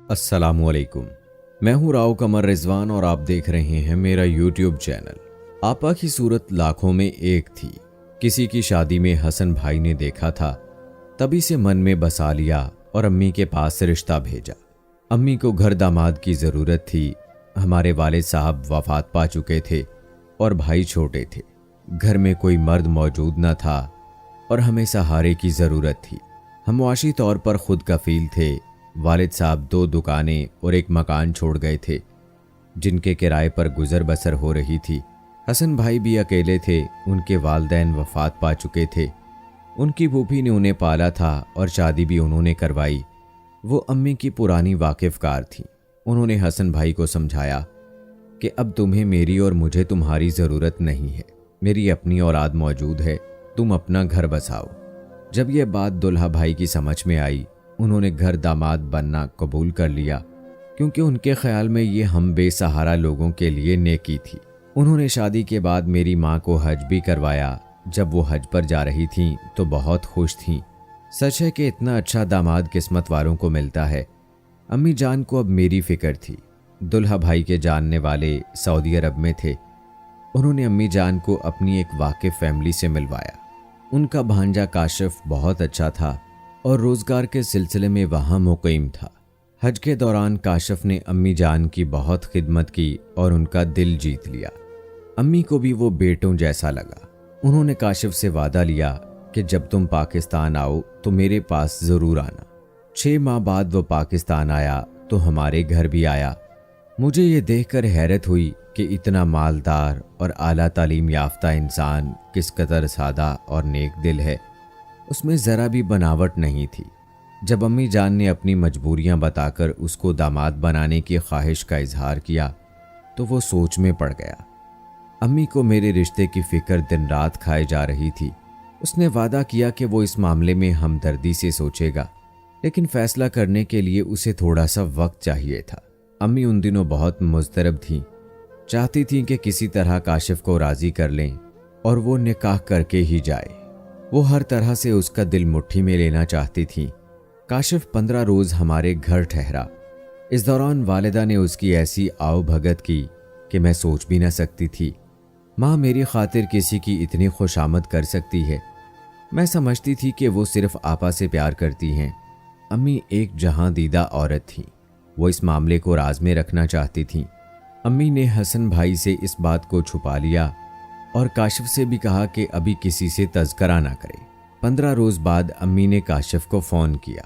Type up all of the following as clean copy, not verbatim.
अस्सलामुअलैकुम। मैं हूं राव कमर रिजवान और आप देख रहे हैं मेरा यूट्यूब चैनल। आपा की सूरत लाखों में एक थी। किसी की शादी में हसन भाई ने देखा था, तभी से मन में बसा लिया और अम्मी के पास रिश्ता भेजा। अम्मी को घर दामाद की ज़रूरत थी। हमारे वालिद साहब वफात पा चुके थे और भाई छोटे थे। घर में कोई मर्द मौजूद न था और हमें सहारे की ज़रूरत थी। हम मुआशी तौर पर खुद कफील थे। वालिद साहब 2 दुकानें और एक मकान छोड़ गए थे जिनके किराए पर गुजर बसर हो रही थी। हसन भाई भी अकेले थे। उनके वालिदैन वफात पा चुके थे। उनकी फूफी ने उन्हें पाला था और शादी भी उन्होंने करवाई। वो अम्मी की पुरानी वाकिफकार थी। उन्होंने हसन भाई को समझाया कि अब तुम्हें मेरी और मुझे तुम्हारी ज़रूरत नहीं है। मेरी अपनी औलाद मौजूद है, तुम अपना घर बसाओ। जब यह बात दुल्हा भाई की समझ में आई, उन्होंने घर दामाद बनना कबूल कर लिया, क्योंकि उनके ख्याल में ये हम बेसहारा लोगों के लिए नेकी थी। उन्होंने शादी के बाद मेरी माँ को हज भी करवाया। जब वो हज पर जा रही थीं तो बहुत खुश थीं। सच है कि इतना अच्छा दामाद किस्मत वालों को मिलता है। अम्मी जान को अब मेरी फिक्र थी। दुल्हा भाई के जानने वाले सऊदी अरब में थे। उन्होंने अम्मी जान को अपनी एक वाकिफ फैमिली से मिलवाया। उनका भांजा काशिफ बहुत अच्छा था और रोजगार के सिलसिले में वहां मुकीम था। हज के दौरान काशिफ ने अम्मी जान की बहुत खिदमत की और उनका दिल जीत लिया। अम्मी को भी वो बेटों जैसा लगा। उन्होंने काशिफ से वादा लिया कि जब तुम पाकिस्तान आओ तो मेरे पास ज़रूर आना। 6 माह बाद वो पाकिस्तान आया तो हमारे घर भी आया। मुझे ये देखकर हैरत हुई कि इतना मालदार और आला तालीम याफ्ता इंसान किस कदर सादा और नेक दिल है। उसमें ज़रा भी बनावट नहीं थी। जब अम्मी जान ने अपनी मजबूरियां बताकर उसको दामाद बनाने की ख्वाहिश का इजहार किया तो वो सोच में पड़ गया। अम्मी को मेरे रिश्ते की फिक्र दिन रात खाए जा रही थी। उसने वादा किया कि वो इस मामले में हमदर्दी से सोचेगा, लेकिन फैसला करने के लिए उसे थोड़ा सा वक्त चाहिए था। अम्मी उन दिनों बहुत मुज़तरब थीं। चाहती थीं कि किसी तरह काशिफ को राज़ी कर लें और वो निकाह करके ही जाए। वो हर तरह से उसका दिल मुट्ठी में लेना चाहती थीं। काशिफ 15 रोज़ हमारे घर ठहरा। इस दौरान वालिदा ने उसकी ऐसी आओ भगत की कि मैं सोच भी न सकती थी। माँ मेरी खातिर किसी की इतनी खुशामद कर सकती है। मैं समझती थी कि वो सिर्फ आपा से प्यार करती हैं। अम्मी एक जहां दीदा औरत थी। वो इस मामले को राज में रखना चाहती थीं। अम्मी ने हसन भाई से इस बात को छुपा लिया और काशिफ से भी कहा कि अभी किसी से तज़किरा ना करे। 15 रोज़ बाद अम्मी ने काशिफ को फ़ोन किया।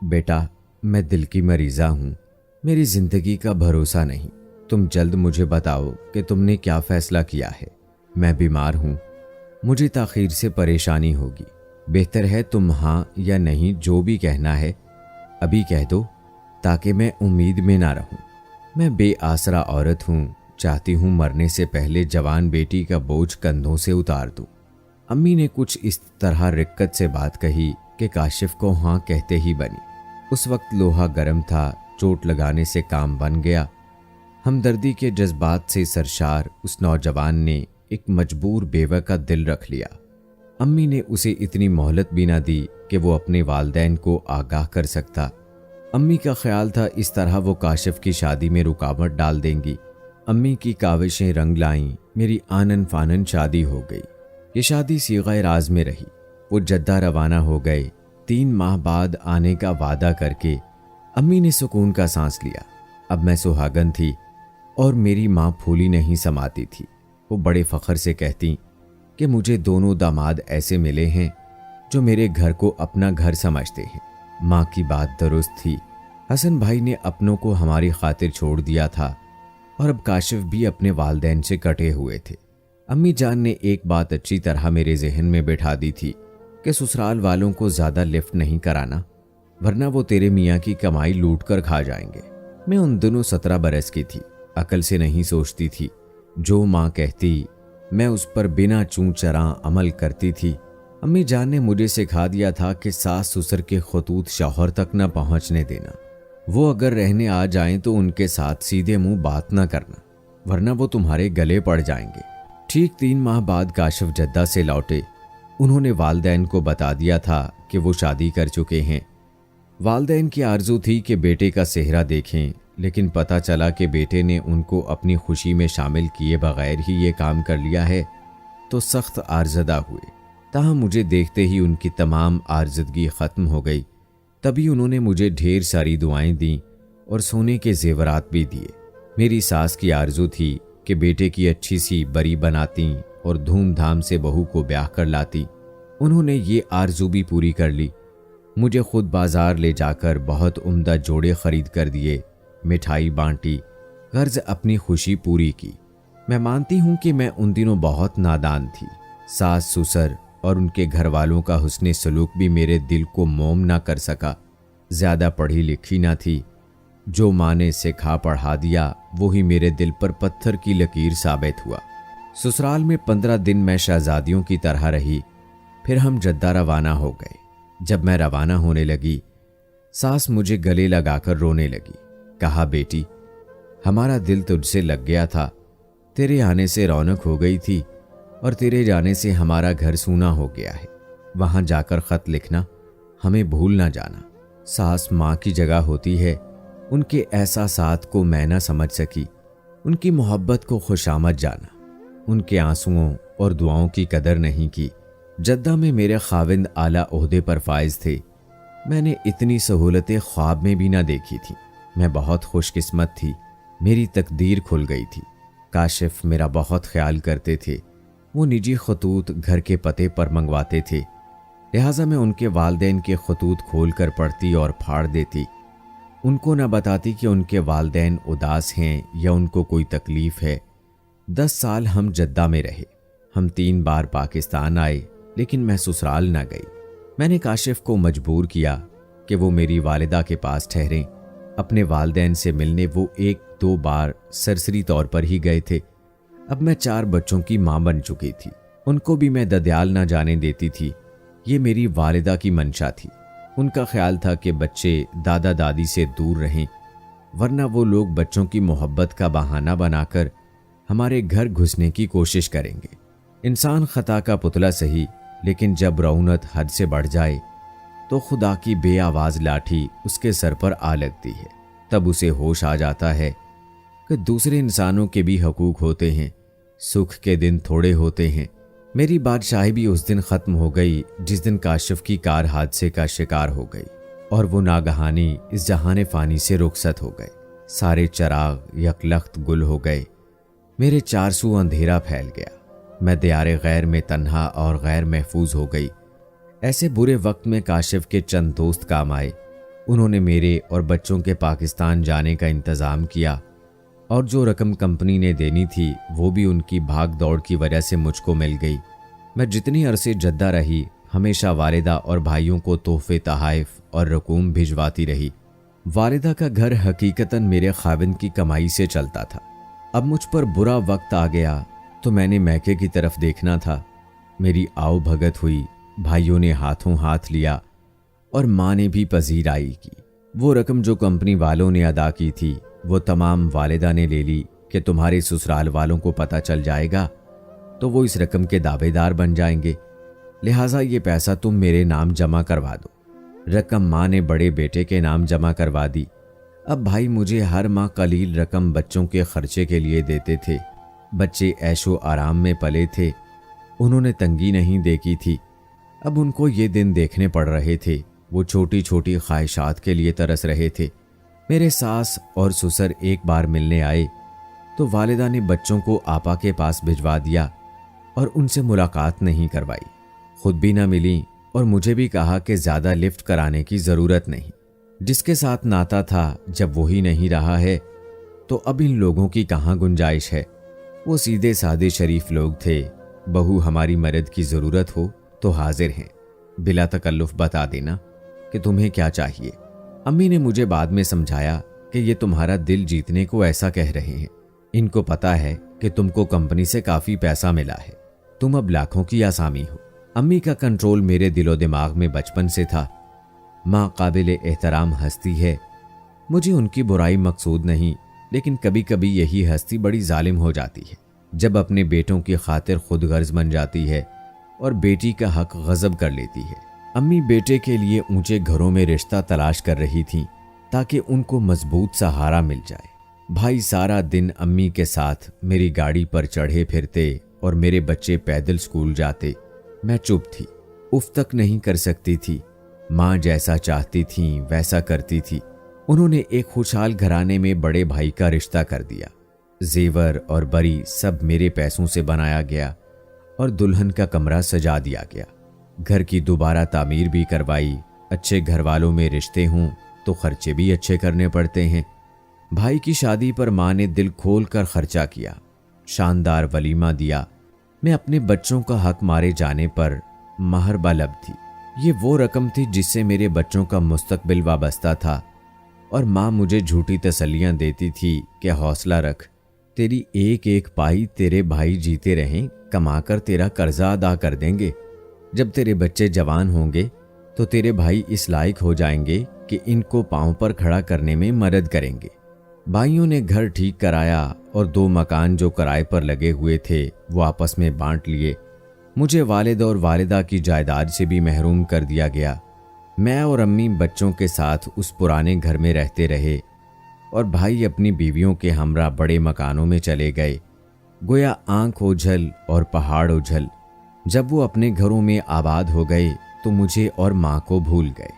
बेटा, मैं दिल की मरीज़ा हूँ, मेरी ज़िंदगी का भरोसा नहीं। तुम जल्द मुझे बताओ कि तुमने क्या फ़ैसला किया है। मैं बीमार हूँ, मुझे ताख़ीर से परेशानी होगी। बेहतर है तुम हाँ या नहीं जो भी कहना है अभी कह दो, ताकि मैं उम्मीद में ना रहूं। मैं बेआसरा औरत हूँ, चाहती हूँ मरने से पहले जवान बेटी का बोझ कंधों से उतार दूं। अम्मी ने कुछ इस तरह रिक्कत से बात कही कि काशिफ को हाँ कहते ही बनी। उस वक्त लोहा गर्म था, चोट लगाने से काम बन गया। हमदर्दी के जज्बात से सरशार उस नौजवान ने एक मजबूर बेवा का दिल रख लिया। अम्मी ने उसे इतनी मोहलत भी ना दी कि वो अपने वालिदैन को आगाह कर सकता। अम्मी का ख्याल था इस तरह वो काशिफ की शादी में रुकावट डाल देंगी। अम्मी की काविशें रंग लाईं। मेरी आनन फानन शादी हो गई। ये शादी सीग़े राज में रही। वो जद्दा रवाना हो गए। 3 माह बाद आने का वादा करके अम्मी ने सुकून का सांस लिया। अब मैं सुहागन थी और मेरी माँ फूली नहीं समाती थी। वो बड़े फ़ख्र से कहती कि मुझे दोनों दामाद ऐसे मिले हैं जो मेरे घर को अपना घर समझते हैं। माँ की बात दुरुस्त थी। हसन भाई ने अपनों को हमारी खातिर छोड़ दिया था और अब काशिफ भी अपने वालिदैन से कटे हुए थे। अम्मी जान ने एक बात अच्छी तरह मेरे जहन में बैठा दी थी कि ससुराल वालों को ज़्यादा लिफ्ट नहीं कराना, वरना वो तेरे मियाँ की कमाई लूट कर खा जाएंगे। मैं उन दिनों 17 बरस की थी। अकल से नहीं सोचती थी। जो माँ कहती मैं उस पर बिना चूं चरा अमल करती थी। अम्मी जान ने मुझे सिखा दिया था कि सास ससुर के खतूत शौहर तक न पहुंचने देना। वो अगर रहने आ जाएं तो उनके साथ सीधे मुंह बात न करना, वरना वो तुम्हारे गले पड़ जाएंगे। ठीक 3 माह बाद काशिफ जद्दा से लौटे। उन्होंने वालिदैन को बता दिया था कि वो शादी कर चुके हैं। वालदैन की आरजू थी कि बेटे का सेहरा देखें, लेकिन पता चला कि बेटे ने उनको अपनी खुशी में शामिल किए बगैर ही ये काम कर लिया है, तो सख्त आर्जदा हुए। ताहम मुझे देखते ही उनकी तमाम आर्जदगी ख़त्म हो गई। तभी उन्होंने मुझे ढेर सारी दुआएं दी और सोने के जेवरात भी दिए। मेरी सास की आरजू थी कि बेटे की अच्छी सी बरी बनाती और धूमधाम से बहू को ब्याह कर लाती। उन्होंने ये आरजू भी पूरी कर ली। मुझे खुद बाजार ले जाकर बहुत उम्दा जोड़े खरीद कर दिए, मिठाई बांटी, गर्ज अपनी खुशी पूरी की। मैं मानती हूँ कि मैं उन दिनों बहुत नादान थी। सास ससुर और उनके घर वालों का हुस्ने सलूक भी मेरे दिल को मोम ना कर सका। ज़्यादा पढ़ी लिखी ना थी। जो माँ ने सिखा पढ़ा दिया वही मेरे दिल पर पत्थर की लकीर साबित हुआ। ससुराल में 15 दिन मैं शहजादियों की तरह रही। फिर हम जद्दा रवाना हो गए। जब मैं रवाना होने लगी, सास मुझे गले लगाकर रोने लगी। कहा, बेटी, हमारा दिल तुझसे लग गया था। तेरे आने से रौनक हो गई थी और तेरे जाने से हमारा घर सूना हो गया है। वहां जाकर खत लिखना, हमें भूल ना जाना। सास माँ की जगह होती है। उनके एहसासात को मैं ना समझ सकी, उनकी मोहब्बत को खुशामद जाना, उनके आंसुओं और दुआओं की कदर नहीं की। जद्दा में मेरे खाविंद आला ओहदे पर फाइज थे। मैंने इतनी सहूलतें ख्वाब में भी ना देखी थी। मैं बहुत खुशकिस्मत थी। मेरी तकदीर खुल गई थी। काशिफ मेरा बहुत ख्याल करते थे। वो निजी खतूत घर के पते पर मंगवाते थे, लिहाजा मैं उनके वालदैन के खतूत खोल कर पढ़ती और फाड़ देती। उनको न बताती कि उनके वालदैन उदास हैं या उनको कोई तकलीफ है। 10 साल हम जद्दा में रहे। हम 3 बार पाकिस्तान आए, लेकिन मैं ससुराल ना गई। मैंने काशिफ को मजबूर किया कि वो मेरी वालिदा के पास ठहरें। अपने वालदैन से मिलने वो 1-2 बार सरसरी तौर पर ही गए थे। अब मैं 4 बच्चों की मां बन चुकी थी। उनको भी मैं ददयाल ना जाने देती थी। ये मेरी वालिदा की मंशा थी। उनका ख्याल था कि बच्चे दादा दादी से दूर रहें, वरना वो लोग बच्चों की मोहब्बत का बहाना बनाकर हमारे घर घुसने की कोशिश करेंगे। इंसान खता का पुतला सही, लेकिन जब रौनत हद से बढ़ जाए तो खुदा की बेआवाज लाठी उसके सर पर आ लगती है। तब उसे होश आ जाता है कि दूसरे इंसानों के भी हकूक होते हैं। सुख के दिन थोड़े होते हैं। मेरी बादशाही भी उस दिन ख़त्म हो गई जिस दिन काशिफ की कार हादसे का शिकार हो गई और वो नागहानी इस जहाने फ़ानी से रुखसत हो गए। सारे चराग यकलख्त गुल हो गए। मेरे 400 अंधेरा फैल गया। मैं दियारे गैर में तन्हा और गैर महफूज हो गई। ऐसे बुरे वक्त में काशिफ के चंद दोस्त काम आए। उन्होंने मेरे और बच्चों के पाकिस्तान जाने का इंतज़ाम किया और जो रकम कंपनी ने देनी थी वो भी उनकी भाग दौड़ की वजह से मुझको मिल गई। मैं जितनी अरसे जद्दा रही, हमेशा वालिदा और भाइयों को तोहफे, तहाइफ और रकूम भिजवाती रही। वालिदा का घर हकीकतन मेरे खाविंद की कमाई से चलता था। अब मुझ पर बुरा वक्त आ गया तो मैंने मैके की तरफ देखना था। मेरी आओ भगत हुई। भाइयों ने हाथों हाथ लिया और माँ ने भी पजीराई की। वो रकम जो कंपनी वालों ने अदा की थी वो तमाम वालिदा ने ले ली कि तुम्हारे ससुराल वालों को पता चल जाएगा तो वो इस रकम के दावेदार बन जाएंगे, लिहाजा ये पैसा तुम मेरे नाम जमा करवा दो। रकम माँ ने बड़े बेटे के नाम जमा करवा दी। अब भाई मुझे हर माह कलील रकम बच्चों के खर्चे के लिए देते थे। बच्चे ऐशो आराम में पले थे, उन्होंने तंगी नहीं देखी थी। अब उनको ये दिन देखने पड़ रहे थे। वो छोटी छोटी ख्वाहिशात के लिए तरस रहे थे। मेरे सास और ससुर एक बार मिलने आए तो वालिदा ने बच्चों को आपा के पास भिजवा दिया और उनसे मुलाकात नहीं करवाई। खुद भी ना मिली और मुझे भी कहा कि ज़्यादा लिफ्ट कराने की ज़रूरत नहीं। जिसके साथ नाता था जब वही नहीं रहा है तो अब इन लोगों की कहाँ गुंजाइश है। वो सीधे सादे शरीफ लोग थे। बहू हमारी मदद की ज़रूरत हो तो हाजिर हैं, बिला तकल्लुफ़ बता देना कि तुम्हें क्या चाहिए। अम्मी ने मुझे बाद में समझाया कि ये तुम्हारा दिल जीतने को ऐसा कह रहे हैं। इनको पता है कि तुमको कंपनी से काफ़ी पैसा मिला है, तुम अब लाखों की आसामी हो। अम्मी का कंट्रोल मेरे दिलो दिमाग में बचपन से था। माँ काबिल एहतराम हस्ती है, मुझे उनकी बुराई मकसूद नहीं, लेकिन कभी कभी यही हस्ती बड़ी जालिम हो जाती है जब अपने बेटों की खातिर खुद गर्ज बन जाती है और बेटी का हक गजब कर लेती है। अम्मी बेटे के लिए ऊंचे घरों में रिश्ता तलाश कर रही थीं ताकि उनको मजबूत सहारा मिल जाए। भाई सारा दिन अम्मी के साथ मेरी गाड़ी पर चढ़े फिरते और मेरे बच्चे पैदल स्कूल जाते। मैं चुप थी, उफ तक नहीं कर सकती थी। माँ जैसा चाहती थी वैसा करती थी। उन्होंने एक खुशहाल घराने में बड़े भाई का रिश्ता कर दिया। जेवर और बरी सब मेरे पैसों से बनाया गया और दुल्हन का कमरा सजा दिया गया। घर की दोबारा तामीर भी करवाई। अच्छे घर वालों में रिश्ते हों तो खर्चे भी अच्छे करने पड़ते हैं। भाई की शादी पर माँ ने दिल खोल कर खर्चा किया, शानदार वलीमा दिया। मैं अपने बच्चों का हक मारे जाने पर महर बलब थी। ये वो रकम थी जिससे मेरे बच्चों का मुस्तकबिल वाबस्ता था। और माँ मुझे झूठी तसल्लियाँ देती थी कि हौसला रख, तेरी एक एक पाई तेरे भाई जीते रहें, कमाकर तेरा कर्जा अदा कर देंगे। जब तेरे बच्चे जवान होंगे तो तेरे भाई इस लायक हो जाएंगे कि इनको पांव पर खड़ा करने में मदद करेंगे। भाइयों ने घर ठीक कराया और 2 मकान जो किराए पर लगे हुए थे वो आपस में बांट लिए। मुझे वालिद और वालिदा की जायदाद से भी महरूम कर दिया गया। मैं और अम्मी बच्चों के साथ उस पुराने घर में रहते रहे और भाई अपनी बीवियों के हमरा बड़े मकानों में चले गए। गोया आंख ओझल और पहाड़ ओझल। जब वो अपने घरों में आबाद हो गए तो मुझे और माँ को भूल गए।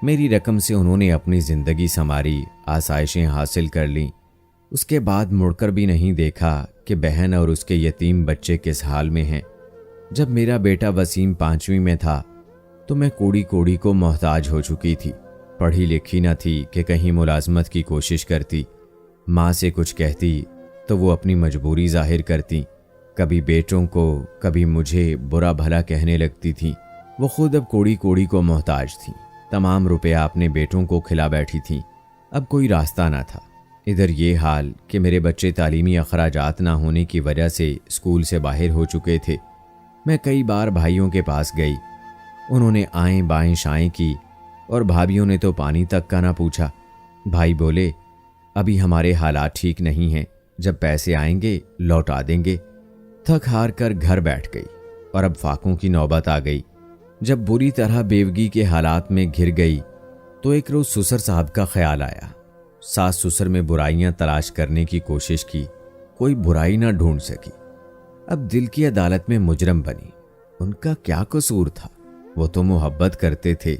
मेरी रकम से उन्होंने अपनी जिंदगी संवारी, आसाइशें हासिल कर लीं। उसके बाद मुड़कर भी नहीं देखा कि बहन और उसके यतीम बच्चे किस हाल में हैं। जब मेरा बेटा वसीम 5वीं में था तो मैं कोड़ी कोड़ी को मोहताज हो चुकी थी। पढ़ी लिखी न थी कि कहीं मुलाजमत की कोशिश करती। माँ से कुछ कहती तो वो अपनी मजबूरी जाहिर करती। कभी बेटों को कभी मुझे बुरा भला कहने लगती थी। वो खुद अब कोड़ी कोड़ी को मोहताज थी। तमाम रुपया अपने बेटों को खिला बैठी थी। अब कोई रास्ता ना था। इधर ये हाल कि मेरे बच्चे तालीमी अखराजात ना होने की वजह से स्कूल से बाहर हो चुके थे। मैं कई बार भाइयों के पास गई। उन्होंने आएं बाएं शाएं की और भाभियों ने तो पानी तक का ना पूछा। भाई बोले, अभी हमारे हालात ठीक नहीं हैं, जब पैसे आएंगे लौटा देंगे। थक हार कर घर बैठ गई और अब फाकों की नौबत आ गई। जब बुरी तरह बेवगी के हालात में घिर गई तो एक रोज ससुर साहब का ख्याल आया। सास ससुर में बुराइयां तलाश करने की कोशिश की, कोई बुराई ना ढूंढ सकी। अब दिल की अदालत में मुजरम बनी। उनका क्या कसूर था? वो तो मोहब्बत करते थे,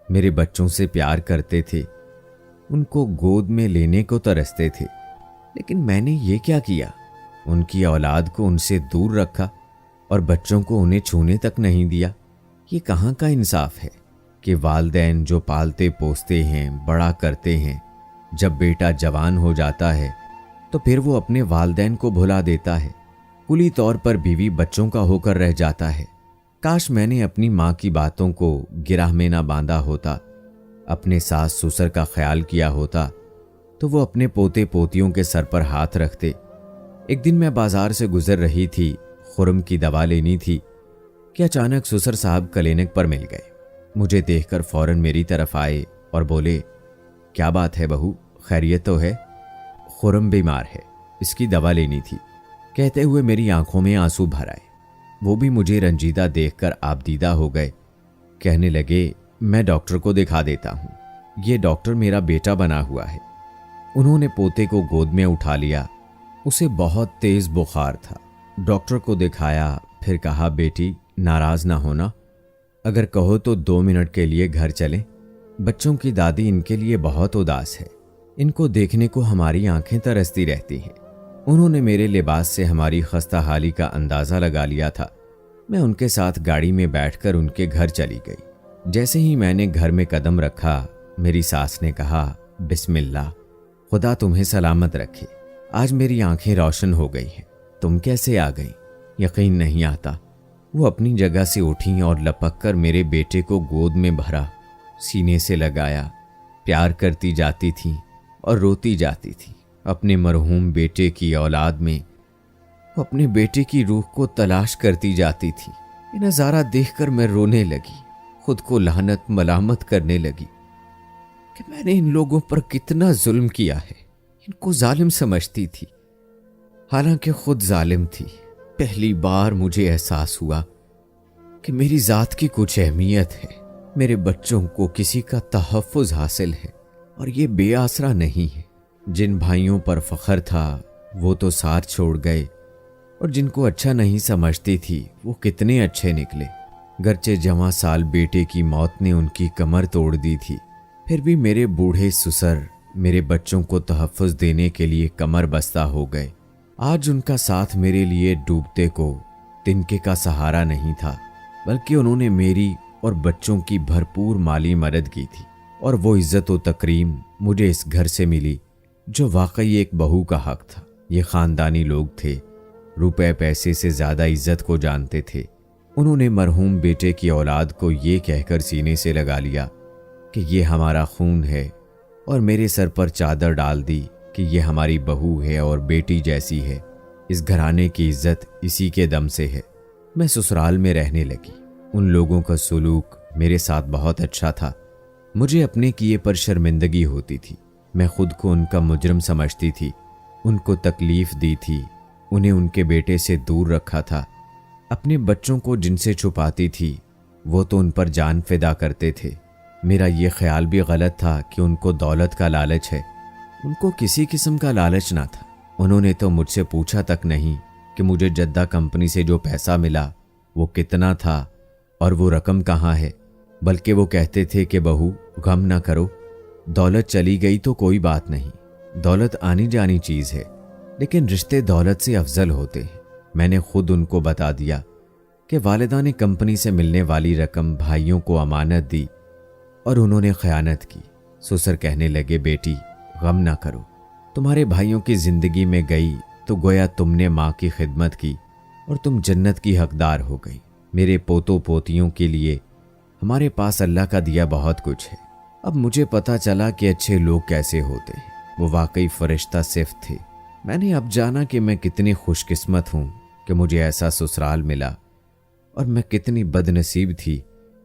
मेरे बच्चों से प्यार करते थे, उनको गोद में लेने को तरसते थे। लेकिन मैंने ये क्या किया? उनकी औलाद को उनसे दूर रखा और बच्चों को उन्हें छूने तक नहीं दिया। ये कहाँ का इंसाफ है कि वालिदैन जो पालते पोसते हैं, बड़ा करते हैं, जब बेटा जवान हो जाता है तो फिर वो अपने वालिदैन को भुला देता है। कुली तौर पर बीवी बच्चों का होकर रह जाता है। काश मैंने अपनी माँ की बातों को गिरह में ना बांधा होता, अपने सास ससुर का ख्याल किया होता तो वो अपने पोते पोतियों के सर पर हाथ रखते। एक दिन मैं बाजार से गुजर रही थी, खुरम की दवा लेनी थी कि अचानक ससुर साहब क्लिनिक पर मिल गए। मुझे देखकर फौरन मेरी तरफ आए और बोले, क्या बात है बहू, खैरियत तो है? खुरम बीमार है, इसकी दवा लेनी थी। कहते हुए मेरी आंखों में आंसू भर आए। वो भी मुझे रंजीदा देखकर आबदीदा हो गए। कहने लगे, मैं डॉक्टर को दिखा देता हूँ, ये डॉक्टर मेरा बेटा बना हुआ है। उन्होंने पोते को गोद में उठा लिया। उसे बहुत तेज बुखार था। डॉक्टर को दिखाया, फिर कहा, बेटी नाराज ना होना, अगर कहो तो 2 मिनट के लिए घर चलें। बच्चों की दादी इनके लिए बहुत उदास है, इनको देखने को हमारी आंखें तरसती रहती हैं। उन्होंने मेरे लिबास से हमारी खस्ता हाली का अंदाजा लगा लिया था। मैं उनके साथ गाड़ी में बैठकर उनके घर चली गई। जैसे ही मैंने घर में कदम रखा, मेरी सास ने कहा, बिस्मिल्लाह, खुदा तुम्हें सलामत रखे। आज मेरी आंखें रोशन हो गई हैं। तुम कैसे आ गई? यकीन नहीं आता। वो अपनी जगह से उठी और लपक कर मेरे बेटे को गोद में भरा, सीने से लगाया। प्यार करती जाती थी और रोती जाती थी। अपने मरहूम बेटे की औलाद में वो अपने बेटे की रूह को तलाश करती जाती थी। ये नज़ारा देखकर मैं रोने लगी, खुद को लानत मलामत करने लगी कि मैंने इन लोगों पर कितना जुल्म किया है। इनको जालिम समझती थी, हालांकि खुद जालिम थी। पहली बार मुझे एहसास हुआ कि मेरी जात की कुछ अहमियत है। मेरे बच्चों को किसी का तहफ़्फ़ुज़ हासिल है और ये बेआसरा नहीं है। जिन भाइयों पर फ़ख्र था वो तो साथ छोड़ गए और जिनको अच्छा नहीं समझती थी वो कितने अच्छे निकले। गरचे जवां साल बेटे की मौत ने उनकी कमर तोड़ दी थी, फिर भी मेरे बूढ़े ससुर मेरे बच्चों को तहफ़्फ़ुज़ देने के लिए कमर बस्ता हो गए। आज उनका साथ मेरे लिए डूबते को तिनके का सहारा नहीं था, बल्कि उन्होंने मेरी और बच्चों की भरपूर माली मदद की थी। और वो इज्जत व तकरीम मुझे इस घर से मिली जो वाकई एक बहू का हक था। ये ख़ानदानी लोग थे, रुपए पैसे से ज़्यादा इज्जत को जानते थे। उन्होंने मरहूम बेटे की औलाद को ये कहकर सीने से लगा लिया कि ये हमारा खून है और मेरे सर पर चादर डाल दी कि ये हमारी बहू है और बेटी जैसी है। इस घराने की इज्जत इसी के दम से है। मैं ससुराल में रहने लगी। उन लोगों का सुलूक मेरे साथ बहुत अच्छा था। मुझे अपने किए पर शर्मिंदगी होती थी। मैं खुद को उनका मुजरिम समझती थी। उनको तकलीफ दी थी, उन्हें उनके बेटे से दूर रखा था। अपने बच्चों को जिनसे छुपाती थी वो तो उन पर जान फिदा करते थे। मेरा ये ख्याल भी गलत था कि उनको दौलत का लालच है। उनको किसी किस्म का लालच ना था। उन्होंने तो मुझसे पूछा तक नहीं कि मुझे जद्दा कंपनी से जो पैसा मिला वो कितना था और वो रकम कहाँ है, बल्कि वो कहते थे कि बहू गम ना करो, दौलत चली गई तो कोई बात नहीं, दौलत आनी जानी चीज़ है, लेकिन रिश्ते दौलत से अफजल होते हैं। मैंने खुद उनको बता दिया कि वालिदा ने कंपनी से मिलने वाली रकम भाइयों को अमानत दी और उन्होंने खयानत की। ससुर कहने लगे, बेटी गम ना करो, तुम्हारे भाइयों की जिंदगी में गई तो गोया तुमने माँ की खिदमत की और तुम जन्नत की हकदार हो गई। मेरे पोतों पोतियों के लिए हमारे पास अल्लाह का दिया बहुत कुछ है। अब मुझे पता चला कि अच्छे लोग कैसे होते हैं। वो वाकई फरिश्ता सिफ्त थे। मैंने अब जाना कि मैं कितनी खुशकिस्मत हूँ कि मुझे ऐसा ससुराल मिला और मैं कितनी बदनसीब थी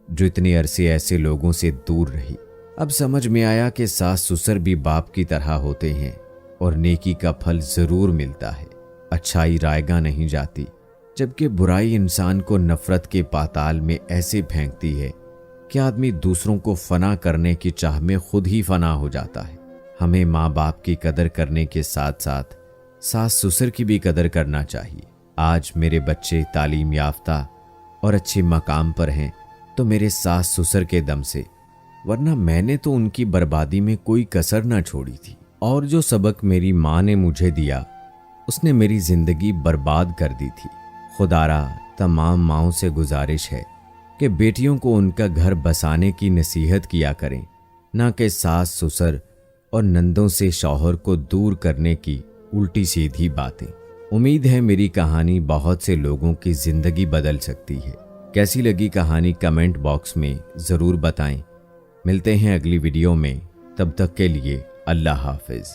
जो इतने अरसे ऐसे लोगों से दूर रही। अब समझ में आया कि सास ससुर भी बाप की तरह होते हैं और नेकी का फल जरूर मिलता है। अच्छाई रायगा नहीं जाती, जबकि बुराई इंसान को नफरत के पाताल में ऐसे फेंकती है कि आदमी दूसरों को फना करने की चाह में खुद ही फना हो जाता है। हमें माँ बाप की कदर करने के साथ साथ सास ससुर की भी कदर करना चाहिए। आज मेरे बच्चे तालीम याफ्ता और अच्छे मकाम पर हैं तो मेरे सास ससुर के दम से, वरना मैंने तो उनकी बर्बादी में कोई कसर ना छोड़ी थी। और जो सबक मेरी माँ ने मुझे दिया उसने मेरी जिंदगी बर्बाद कर दी थी। खुदारा तमाम माँओं से गुजारिश है कि बेटियों को उनका घर बसाने की नसीहत किया करें, ना कि सास ससुर और नंदों से शौहर को दूर करने की उल्टी सीधी बातें। उम्मीद है मेरी कहानी बहुत से लोगों की जिंदगी बदल सकती है। कैसी लगी कहानी कमेंट बॉक्स में ज़रूर बताएं। मिलते हैं अगली वीडियो में, तब तक के लिए अल्लाह हाफिज़।